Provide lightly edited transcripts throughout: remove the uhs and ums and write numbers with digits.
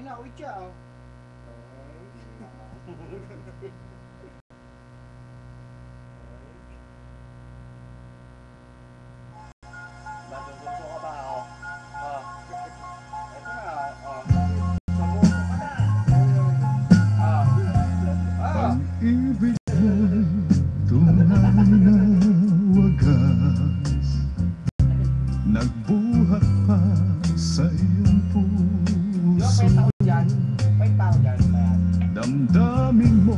Inawit siya, oh. Gusto ka ba, oh? Ito na, oh. Sabuto ka na. Pag-ibig mo'y tunay na wagas, nagbuhat pa sa iyong puso. Damdamin mo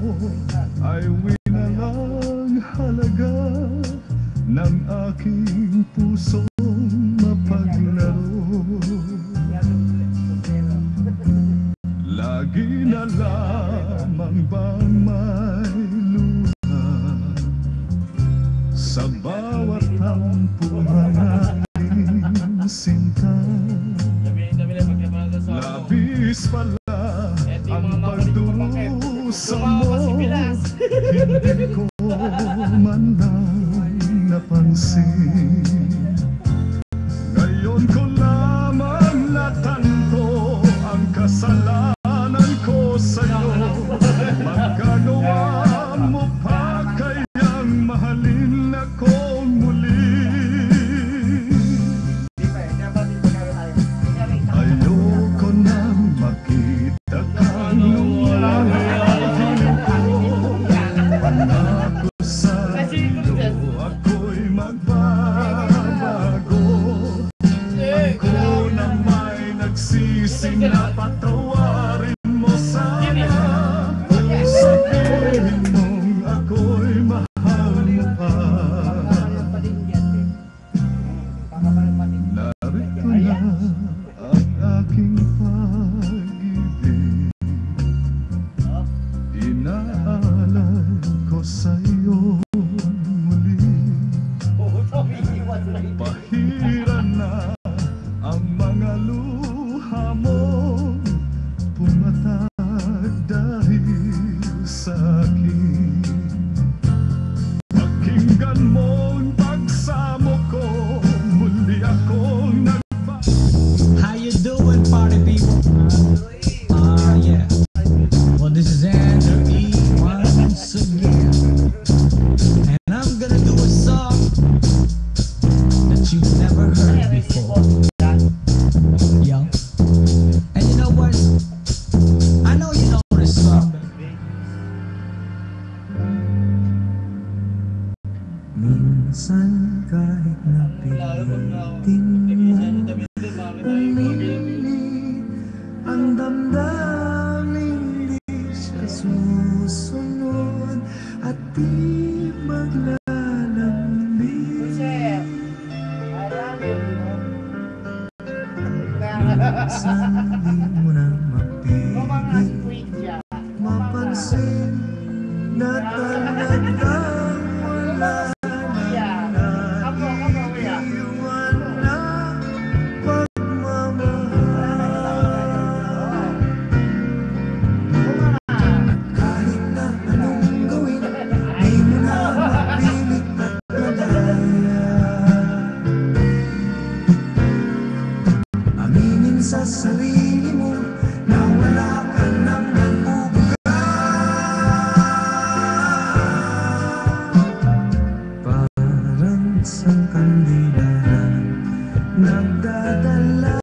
ay winalang halaga ng aking pusong mapaglaro. Lagi na lamang bang may luha sa bawat tampuhan aking sinta. Labis pala ang pagdusa mo, hindi ko man lang napansin. Ngayon ko lamang natanto ang kasalanan ko sa'yo. Magagawa mo pa kayang mahalin ako muli. Ayoko nang makita kang lumalang ko. Pangako sa'yo ako'y magbabago. Ako na may nagsisi na patawarin mo sana. Sabihin mong ako'y mahal mo pa. Narito na ang aking pag-ibig, inaalay ko sa'yo muli. Pahira na ang mga luha mo, pumatag dahil sa akin. Pakinggan mo ang pagsamo ko, muli akong How you doing, party people? Yeah. Well, this is Andrew E. once again, and I'm gonna do a song that you've never heard before. Yo. And you know what? I know you know this song, baby. Minsan kahit napilitin umilit ang damdamin, di siya susunod at di maglalambing. Minsan di mo na mapilit mapansin na talagang wala sa sarili mo na wala ka nang nagbubuga. Parang isang kandila na nagdadala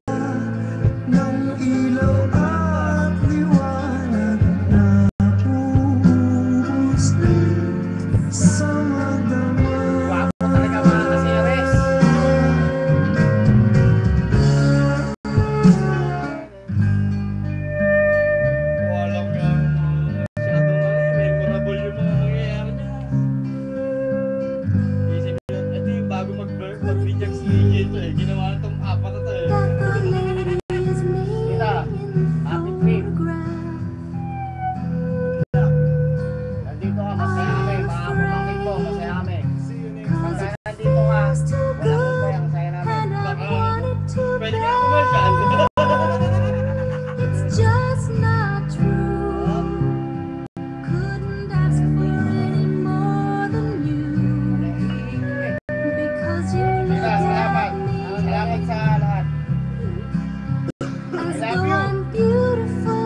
ng ilaw at liwanag na pumuslit sa magdamag. Beautiful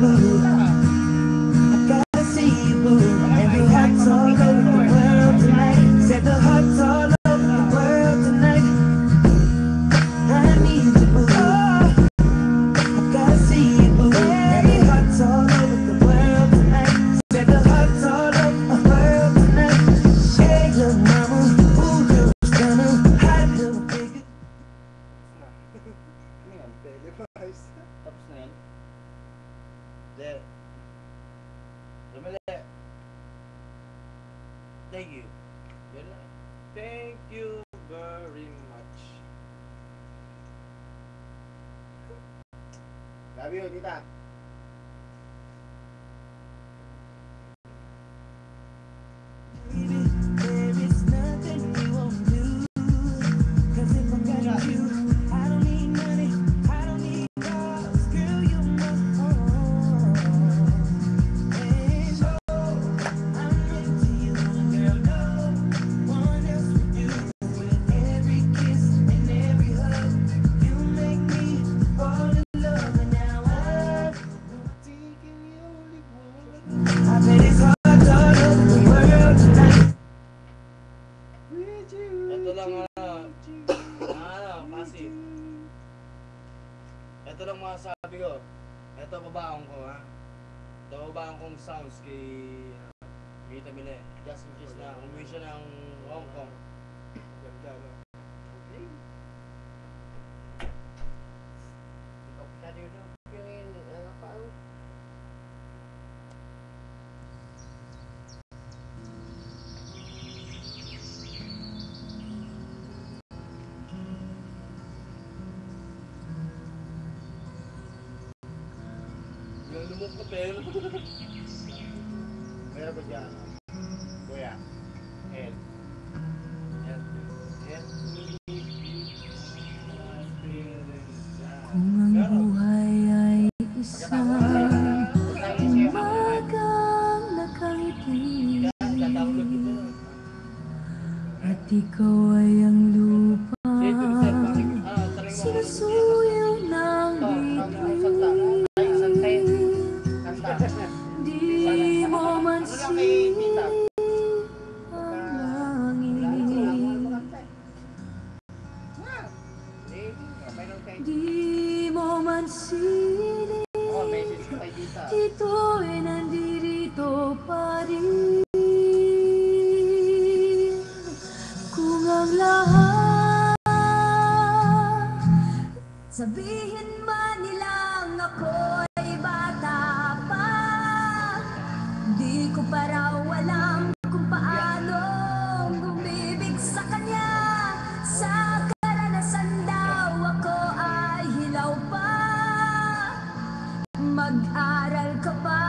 boo. I gotta see you, boo. And the hearts all over the world tonight. Said the hearts all over the world tonight. I need you, boo. I gotta see you, boo. And the hearts all over the world tonight. Said the hearts all over the world tonight. Hey, little mama, ooh, little stunner, hot little figure. Ano yan? Televised. Tapos na yan? Hindi. Lumali. Thank you. Yan lang. Thank you very much. Love you, tita. There is nothing we won't do. 'Cause if I got you, I don't need money, I don't need cars. Girl, you're my home. And I'm into you, girl, no one else would do. With every kiss and every hug, you make me fall in love. And now I'm Taking the only one. I bet it's hard all over the world tonight. With you. Ito lang kasi. Ito lang masasabi ko. Ito babaong ko ha. Ito babaong kong sounds kay Rita Mille. Just in case na umuwi siya ng Hong Kong. Ganda, no? Yung lumok ko pero. Meron ko dyan. Kuya. L. Kung ang buhay ay isang umagang nakangiti at ikaw ay ang lupa sinusuyo ng bituin. Di mo man sini ang langit. Di mo man sini, Message ko kay tita. ito'y nandirito pa rin. Kung ang lahat sabihin man nilang ako'y bata pa, di ko pa raw alam kung paano bumibig sa kanya. Sa karanasan daw ako ay hilaw pa. Mag-aral ka pa